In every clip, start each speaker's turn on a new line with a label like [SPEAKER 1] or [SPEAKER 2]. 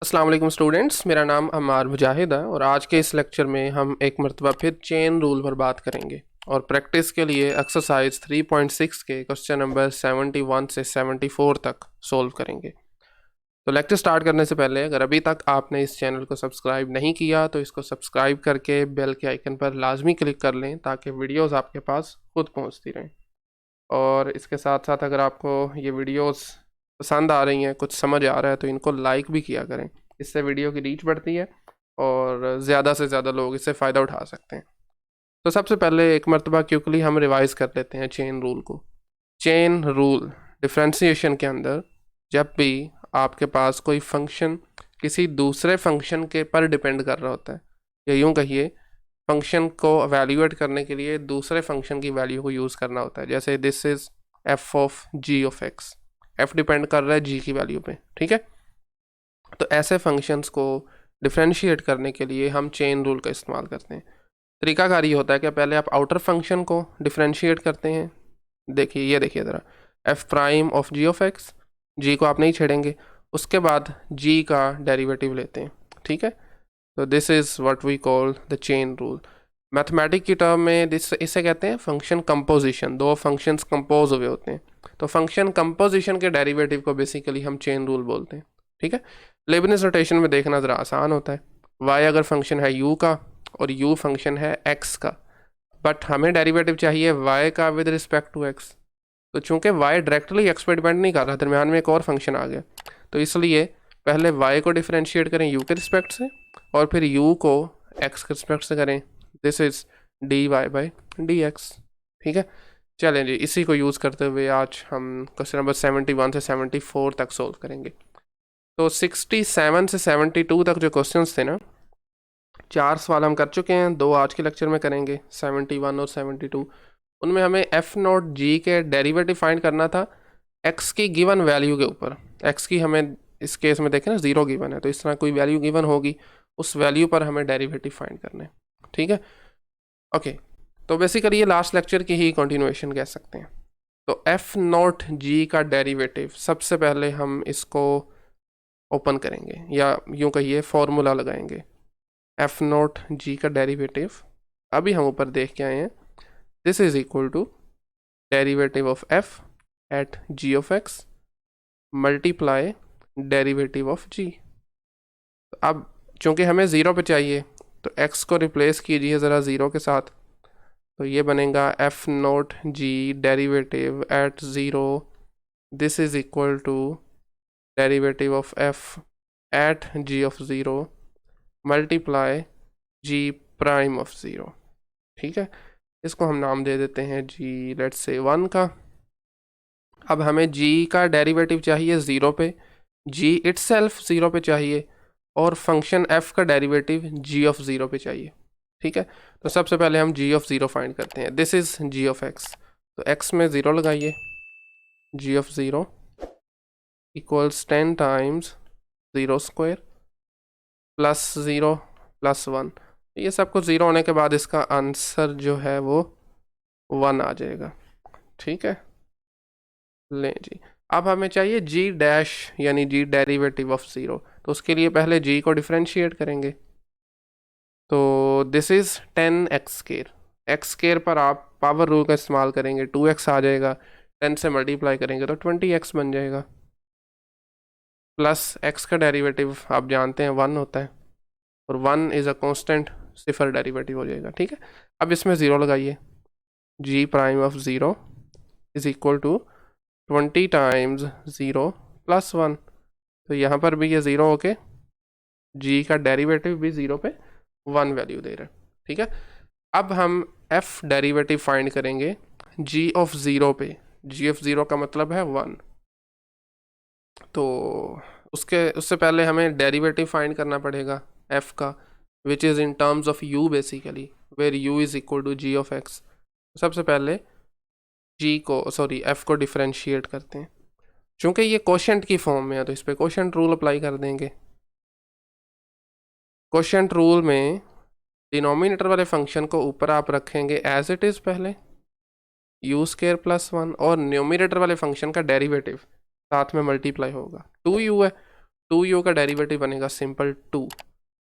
[SPEAKER 1] अस्सलाम वालेकुम स्टूडेंट्स, मेरा नाम अम्मार मुजाहिद है और आज के इस लेक्चर में हम एक मरतबा फिर चेन रूल पर बात करेंगे और प्रैक्टिस के लिए एक्सरसाइज 3.6 के क्वेश्चन नंबर 71 से 74 तक सोल्व करेंगे। तो लेक्चर स्टार्ट करने से पहले अगर अभी तक आपने इस चैनल को सब्सक्राइब नहीं किया तो इसको सब्सक्राइब करके बेल के आइकन पर लाजमी क्लिक कर लें ताकि वीडियोज़ आपके पास खुद पहुँचती रहें। और इसके साथ साथ अगर आपको ये वीडियोस पसंद आ रही हैं, कुछ समझ आ रहा है तो इनको लाइक भी किया करें। इससे वीडियो की रीच बढ़ती है और ज़्यादा से ज़्यादा लोग इससे फ़ायदा उठा सकते हैं। तो सबसे पहले एक मरतबा क्विकली हम रिवाइज़ कर लेते हैं चेन रूल को। चेन रूल डिफ्रेंशिएशन के अंदर जब भी आपके पास कोई फंक्शन किसी दूसरे फंक्शन के पर डिपेंड कर रहा होता है, या यूँ कहिए फंक्शन को एवेल्यूएट करने के लिए दूसरे फंक्शन की वैल्यू को यूज़ करना होता है। जैसे this is F of G of X, F depend कर रहा है जी की वैल्यू पे, ठीक है। तो ऐसे फंक्शंस को डिफ्रेंशिएट करने के लिए हम चेन रूल का इस्तेमाल करते हैं। तरीकाकार ये होता है कि पहले आप आउटर फंक्शन को डिफ्रेंशिएट करते हैं। देखिए, ये देखिए ज़रा, F prime of G of X, G को आप नहीं छेड़ेंगे, उसके बाद जी का डेरिवेटिव लेते हैं, ठीक है। तो this is what we call the chain rule. Mathematic की टर्म में इसे कहते हैं फंक्शन कंपोजिशन। दो फंक्शंस कंपोज हुए होते हैं तो फंक्शन कंपोजिशन के डेरिवेटिव को बेसिकली हम चेन रूल बोलते हैं, ठीक है। लेबनिज़ नोटेशन में देखना ज़रा आसान होता है। y अगर फंक्शन है u का और u फंक्शन है x का, बट हमें डेरिवेटिव चाहिए y का विद रिस्पेक्ट टू x। तो चूंकि y डायरेक्टली x पे डिपेंड नहीं कर रहा, दरम्यान में एक और फंक्शन आ गया, तो इसलिए पहले y को डिफ्रेंशिएट करें u के रिस्पेक्ट से और फिर u को x के रिस्पेक्ट से करें। This is D Y by D X, ठीक है। चलें जी, इसी को यूज़ करते हुए आज हम क्वेश्चन नंबर 71 से 74 तक सोल्व करेंगे। तो 67 से 72 तक जो क्वेश्चंस थे ना, 4 सवाल हम कर चुके हैं, 2 आज के लेक्चर में करेंगे, 71 और 72। उनमें हमें एफ नॉट जी के डेरिवेटिव फाइंड करना था एक्स की गिवन वैल्यू के ऊपर। एक्स की हमें इस केस में देखें ना 0 गिवन है, तो इस तरह कोई वैल्यू गिवन होगी, उस वैल्यू पर हमें डेरिवेटिव फाइंड करना है, ठीक है। ओके, तो बेसिकली ये लास्ट लेक्चर की ही कंटिन्यूएशन कह सकते हैं। तो एफ नॉट जी का डेरिवेटिव, सबसे पहले हम इसको ओपन करेंगे या यूँ कहिए फॉर्मूला लगाएंगे। एफ नॉट जी का डेरिवेटिव अभी हम ऊपर देख के आए हैं, this is equal to derivative of F at G of X multiply derivative of G. अब चूंकि हमें ज़ीरो पे चाहिए तो x को रिप्लेस कीजिए ज़रा ज़ीरो के साथ, तो ये बनेगा F nought G derivative at zero, this is equal to derivative of f at g of zero multiply g prime of zero, ठीक है। इसको हम नाम दे देते हैं g, लेट्स से 1 का। अब हमें g का डेरिवेटिव चाहिए ज़ीरो पे, g इट्सेल्फ ज़ीरो पे चाहिए और फंक्शन f का डेरिवेटिव g ऑफ ज़ीरो पे चाहिए, ठीक है। तो सबसे पहले हम g ऑफ ज़ीरो फाइंड करते हैं। This is g of x, तो x में ज़ीरो लगाइए, g of zero equals 10 times zero square plus zero plus 1। ये सब कुछ ज़ीरो होने के बाद इसका आंसर जो है वो 1 आ जाएगा, ठीक है। लें जी, अब हमें चाहिए g डैश यानी g डेरिवेटिव ऑफ ज़ीरो, तो उसके लिए पहले g को डिफ्रेंशिएट करेंगे। तो this is 10x square, x square पर आप पावर रूल का इस्तेमाल करेंगे, 2x आ जाएगा, 10 से मल्टीप्लाई करेंगे तो 20x बन जाएगा, प्लस x का डेरिवेटिव आप जानते हैं 1 होता है और 1 इज़ अ कांस्टेंट, सिफर डेरिवेटिव हो जाएगा, ठीक है। अब इसमें ज़ीरो लगाइए, g prime of zero is equal to 20 times zero plus 1, तो यहाँ पर भी ये ज़ीरो होके g का डेरिवेटिव भी ज़ीरो पे 1 वैल्यू दे रहा है, ठीक है। अब हम f डेरिवेटिव फाइंड करेंगे g ऑफ ज़ीरो पे, g ऑफ ज़ीरो का मतलब है 1, तो उससे पहले हमें डेरिवेटिव फाइंड करना पड़ेगा f का, which is in terms of u basically, where u is equal to g of x। सबसे पहले f को डिफ्रेंशिएट करते हैं, चूँकि ये कोशेंट की फॉर्म में है तो इस पर कोशेंट रूल अप्लाई कर देंगे। कोशेंट रूल में डिनोमिनेटर वाले फंक्शन को ऊपर आप रखेंगे एज इट इज़ पहले, यू स्केयर प्लस 1, और न्यूमिनेटर वाले फंक्शन का डेरिवेटिव साथ में मल्टीप्लाई होगा, 2u है 2u का डेरिवेटिव बनेगा सिंपल 2,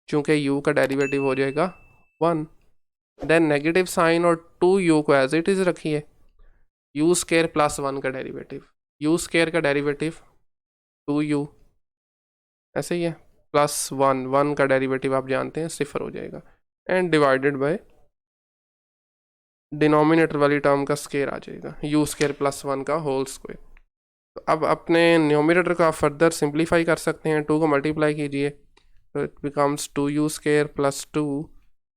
[SPEAKER 1] चूँकि u का डेरिवेटिव हो जाएगा 1। देन नेगेटिव साइन और 2u को एज इट इज़ रखिए। u स्केयर प्लस 1 का डेरिवेटिव, u स्केयर का डेरिवेटिव 2u, ऐसे ही है, प्लस 1 का डेरिवेटिव आप जानते हैं 0 हो जाएगा, एंड डिवाइडेड बाय डिनोमिनेटर वाली टर्म का स्केयर आ जाएगा, u स्केयर प्लस 1 का होल स्क्वायर। तो अब अपने न्यूमिनेटर का फर्दर सिंप्लीफाई कर सकते हैं, 2 को मल्टीप्लाई कीजिए तो it becomes 2u square plus 2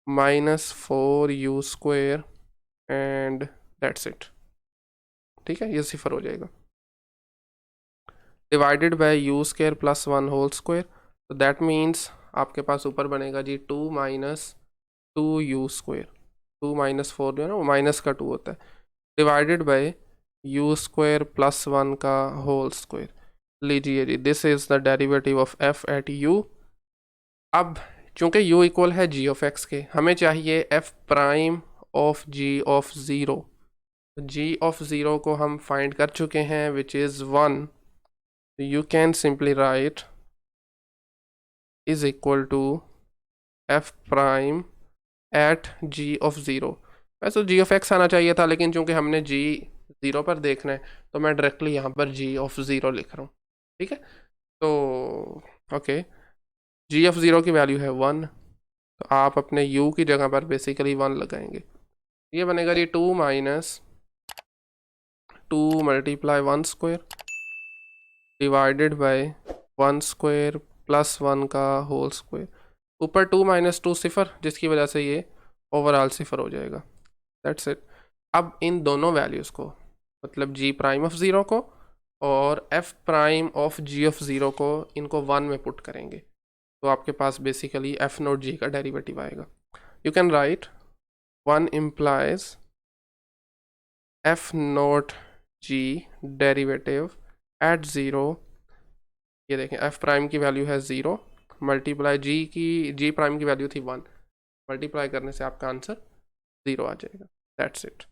[SPEAKER 1] minus 4u square and that's it. ठीक है, ये 0 हो जाएगा, divided by you square plus 1 whole square. तो दैट मीन्स आपके पास ऊपर बनेगा जी 2 माइनस 2u स्क्वायर, 2 माइनस 4 जो है ना वो माइनस का 2 होता है, divided by you square plus 1 का होल स्क्वायर। लीजिए जी, this is the derivative of f at u। अब चूंकि u इक्वल है g ऑफ x के, हमें चाहिए f prime of g of 0। g of 0 को हम फाइंड कर चुके हैं which is 1। you can simply write is equal to f prime at g of 0। वैसे तो g of x आना चाहिए था, लेकिन चूंकि हमने g 0 पर देखना है तो मैं डायरेक्टली यहाँ पर g of 0 लिख रहा हूँ। ठीक है, तो ओके, g of 0 की वैल्यू है 1, तो आप अपने u की जगह पर बेसिकली 1 लगाएंगे। ये बनेगा जी 2 minus 2 multiply 1 square divided by 1 square plus 1 का होल स्क्वायर। ऊपर 2 माइनस 2 0, जिसकी वजह से ये ओवरऑल 0 हो जाएगा, दैट्स इट। अब इन दोनों वैल्यूज़ को, मतलब g प्राइम ऑफ 0 को और f prime of g of 0 को, इनको 1 में पुट करेंगे तो आपके पास बेसिकली f नोट g का डेरिवेटिव आएगा। You can right 1 implies f note g derivative at 0। ये देखें, f प्राइम की वैल्यू है 0, मल्टीप्लाई g प्राइम की वैल्यू थी 1, मल्टीप्लाई करने से आपका आंसर 0 आ जाएगा, that's it.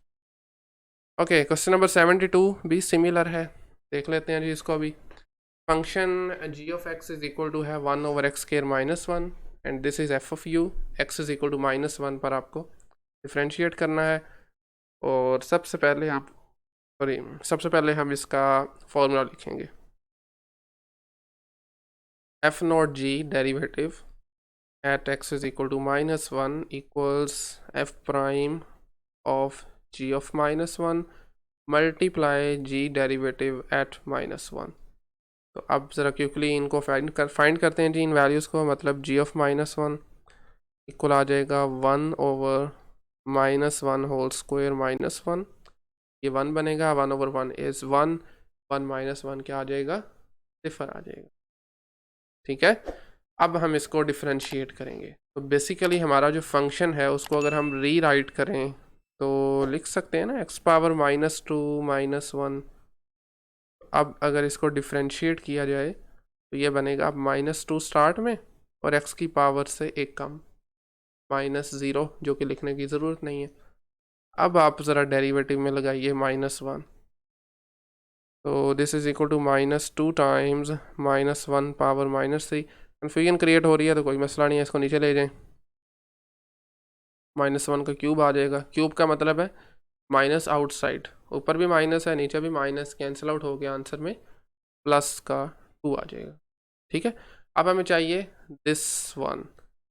[SPEAKER 1] Okay, question number 72 भी सिमिलर है, देख लेते हैं जी इसको भी। Function g of x is equal to है 1 over x square minus 1 and this is f of u, x is equal to minus 1 पर आपको डिफ्रेंशिएट करना है। और सबसे पहले हम इसका फॉर्मूला लिखेंगे, f not g derivative at x is equal to minus 1 equals f prime of g of minus 1 multiply g derivative at minus 1। तो अब ज़रा क्विकली इनको फाइंड करते हैं जी इन वैल्यूज़ को। मतलब g of minus 1 इक्वल आ जाएगा 1 over minus 1 whole square minus 1, ये 1 बनेगा, 1 ओवर 1 इज़ 1, 1 माइनस 1 क्या आ जाएगा, 0 आ जाएगा। ठीक है, अब हम इसको डिफ्रेंशिएट करेंगे। तो बेसिकली हमारा जो फंक्शन है उसको अगर हम री राइट करें तो लिख सकते हैं ना x पावर माइनस 2 माइनस 1। अब अगर इसको डिफ्रेंशिएट किया जाए तो ये बनेगा अब माइनस 2 स्टार्ट में और x की पावर से एक कम माइनस 0, जो कि लिखने की ज़रूरत नहीं है। अब आप ज़रा डेरिवेटिव में लगाइए माइनस 1, तो this is equal to minus 2 times minus 1 power minus 3। Confusion create हो रही है तो कोई मसला नहीं है, इसको नीचे ले जाएं, माइनस 1 का क्यूब आ जाएगा। क्यूब का मतलब है माइनस आउटसाइड, ऊपर भी माइनस है नीचे भी माइनस, कैंसिल आउट हो गया, आंसर में प्लस का 2 आ जाएगा। ठीक है, अब हमें चाहिए दिस वन,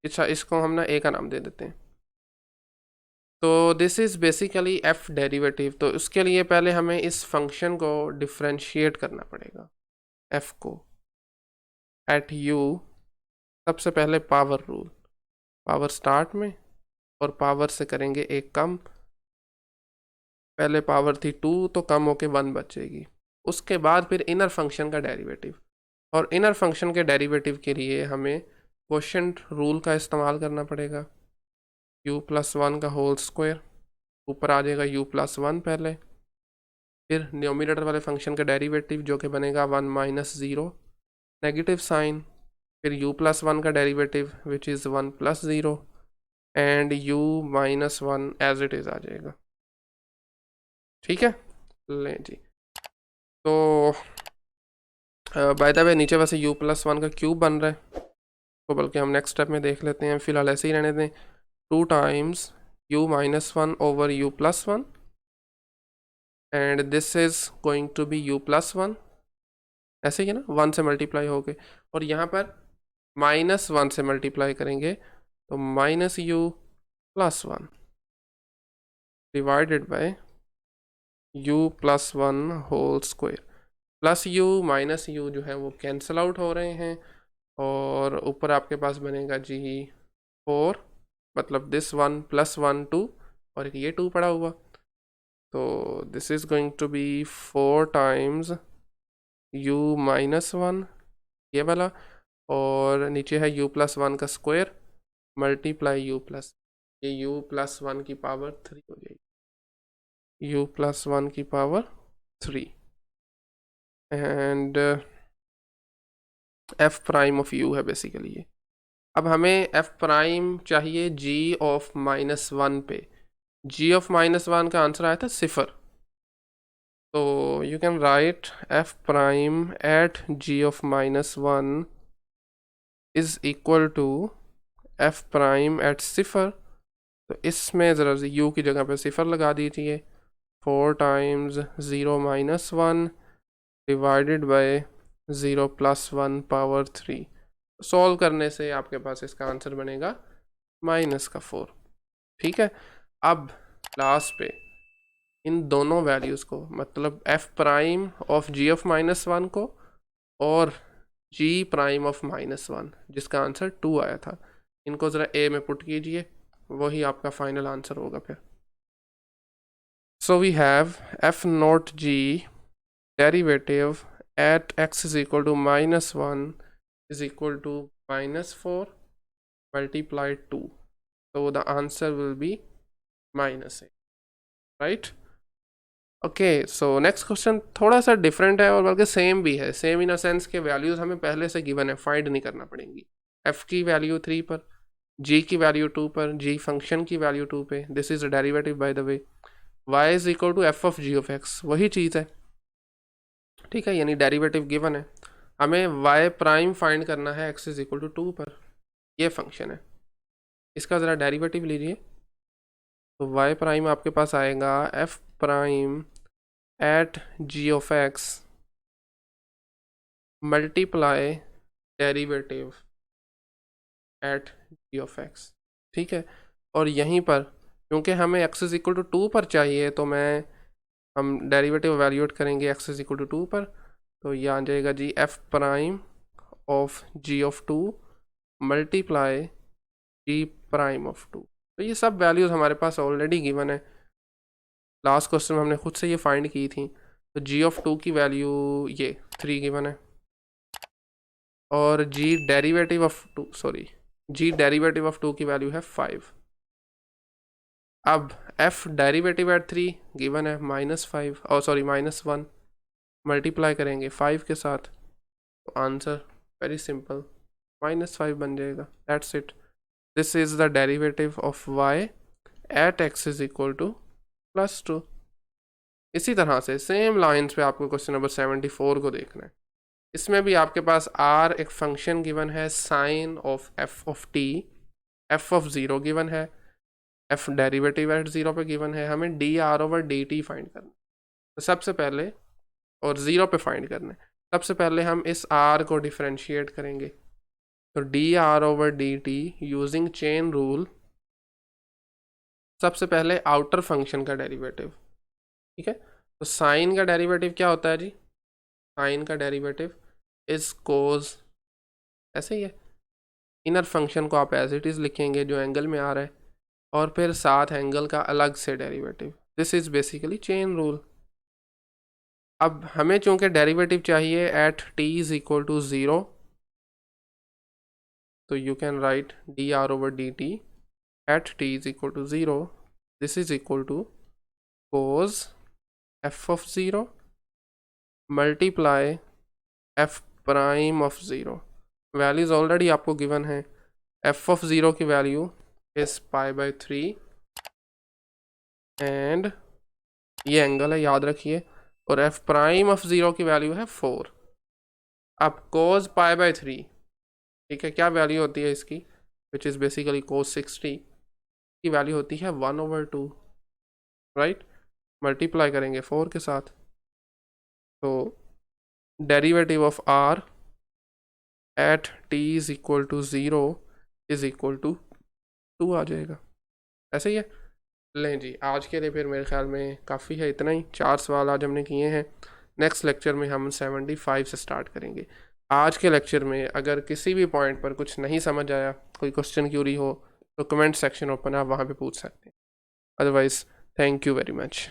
[SPEAKER 1] अच्छा इसको हम ना ए का नाम दे देते हैं। तो this is basically F derivative. तो उसके लिए पहले हमें इस फंक्शन को डिफ्रेंशिएट करना पड़ेगा, एफ को एट यू। सबसे पहले पावर रूल, पावर स्टार्ट में और पावर से करेंगे एक कम, पहले पावर थी 2 तो कम होके 1 बचेगी। उसके बाद फिर इनर फंक्शन का डेरिवेटिव, और इनर फंक्शन के डेरिवेटिव के लिए हमें क्वोशिएंट रूल का इस्तेमाल करना पड़ेगा। u प्लस 1 का होल स्क्वायर, ऊपर आ जाएगा u प्लस 1 पहले, फिर न्यूमिनेटर वाले फंक्शन का डेरिवेटिव जो कि बनेगा 1 माइनस 0, नेगेटिव साइन, फिर u प्लस 1 का derivative which is 1 plus 0 and u minus 1 as it is आ जाएगा। ठीक है, लें जी, तो बाय द वे नीचे वैसे u+1 का क्यूब बन रहा है, तो बल्कि हम नेक्स्ट स्टेप में देख लेते हैं, फिलहाल ऐसे ही रहने दें। 2 times u-1 over u+1 and this is going to be u+1, ऐसे ही ना, 1 से मल्टीप्लाई हो गए, और यहाँ पर -1 से मल्टीप्लाई करेंगे तो -u+1 divided by u+1 whole square. Plus u minus u जो है वो कैंसिल आउट हो रहे हैं, और ऊपर आपके पास बनेगा जी 4, मतलब दिस 1 + 1 2, और एक ये 2 पड़ा हुआ, तो this is going to be 4 times u-1 ये वाला, और नीचे है u+1 का स्क्वायर मल्टीप्लाई ये u+1 की पावर 3 हो जाएगी, u+1 की power 3, and f prime of u है बेसिकली ये। अब हमें f प्राइम चाहिए g ऑफ -1 पे, g ऑफ -1 का आंसर आया था 0, तो you can write f prime at g of -1 is equal to f prime at 0, तो इसमें ज़रा u की जगह पे 0 लगा दीजिए, 4 times 0 - 1 divided by 0 + 1 power 3। Solve करने से आपके पास इसका आंसर बनेगा -4। ठीक है, अब लास्ट पे इन दोनों वैल्यूज़ को, मतलब f prime of g of -1 को और g प्राइम ऑफ -1 जिसका आंसर 2 आया था, इनको ज़रा a में पुट कीजिए, वही आपका फाइनल आंसर होगा फिर। So we have f0 g derivative at x is equal to -1 is equal to -4 multiplied 2, so the answer will be -8, right? Okay, so next question थोड़ा सा डिफरेंट है और बल्कि सेम भी है, सेम इन अ सेंस के values हमें पहले से गिवन है, फाइंड नहीं करना पड़ेंगी। f की वैल्यू 3 पर, g की वैल्यू 2 पर, g फंक्शन की वैल्यू 2 पे, this is derivative by the way, y is equal to f of g of x, वही चीज़ है, ठीक है, यानी डेरिवेटिव गिवन है, हमें y प्राइम फाइंड करना है x इज इक्वल टू 2 पर, ये फंक्शन है, इसका ज़रा डेरिवेटिव लीजिए, तो y प्राइम आपके पास आएगा f prime at g of x multiply derivative eight g of x, ठीक है, और यहीं पर क्योंकि हमें x इज इक्वल टू 2 पर चाहिए, तो हम डेरिवेटिव वैल्यूएट करेंगे x इज इक्वल टू 2 पर, तो ये आ जाएगा जी f prime of g of 2 multiply g prime of 2, तो ये सब वैल्यूज़ हमारे पास ऑलरेडी गिवन है, लास्ट क्वेश्चन में हमने खुद से ये फाइंड की थी, तो g ऑफ 2 की वैल्यू ये 3 गिवन है, और g डेरिवेटिव ऑफ 2 की वैल्यू है 5। अब f डेरिवेटिव एट 3 गिवन है -5 और -1, मल्टीप्लाई करेंगे 5 के साथ, तो आंसर वेरी सिंपल -5 बन जाएगा, that's it, this is the derivative of y at x is equal to +2। इसी तरह से सेम लाइंस पे आपको क्वेश्चन नंबर 74 को देखना है, इसमें भी आपके पास r एक फंक्शन गिवन है, sine of f of t, f of 0 given है, f डेरिवेटिव एट 0 पे गिवन है, हमें dr/dt फाइंड करना है, तो सबसे पहले, और 0 पे फाइंड करना है, सबसे पहले हम इस r को डिफरेंशिएट करेंगे, तो dr/dt यूजिंग चेन रूल, सबसे पहले आउटर फंक्शन का डेरिवेटिव, ठीक है, तो साइन का डेरिवेटिव क्या होता है जी, साइन का डेरिवेटिव इज कोज, ऐसे ही है, इनर फंक्शन को आप एज इट इज़ लिखेंगे जो एंगल में आ रहा है, और फिर साथ एंगल का अलग से derivative, this is basically chain rule. अब हमें चूंकि डेरिवेटिव चाहिए at t is equal to 0, तो you can write dr/dt at t is equal to 0, this is equal to cos f of 0 multiply f prime of 0, values already आपको given है, f of 0 की value is π/3 and ये angle है याद रखिए, और f prime of 0 की value है 4, अब cos पाई बाई 3, ठीक है, क्या वैल्यू होती है इसकी, विच इज़ बेसिकली cos 60 की वैल्यू होती है 1/2, राइट। मल्टीप्लाई करेंगे 4 के साथ, तो derivative of r at t is equal to 0 is equal to 2 आ जाएगा। ऐसे ही है। लें जी, आज के लिए फिर मेरे ख्याल में काफ़ी है, इतना ही 4 सवाल आज हमने किए हैं। नेक्स्ट लेक्चर में हम 75 से स्टार्ट करेंगे। आज के लेक्चर में अगर किसी भी पॉइंट पर कुछ नहीं समझ आया, कोई क्वेश्चन क्यूरी हो, तो कमेंट सेक्शन ओपन है, आप वहाँ पे पूछ सकते हैं। Otherwise thank you very much.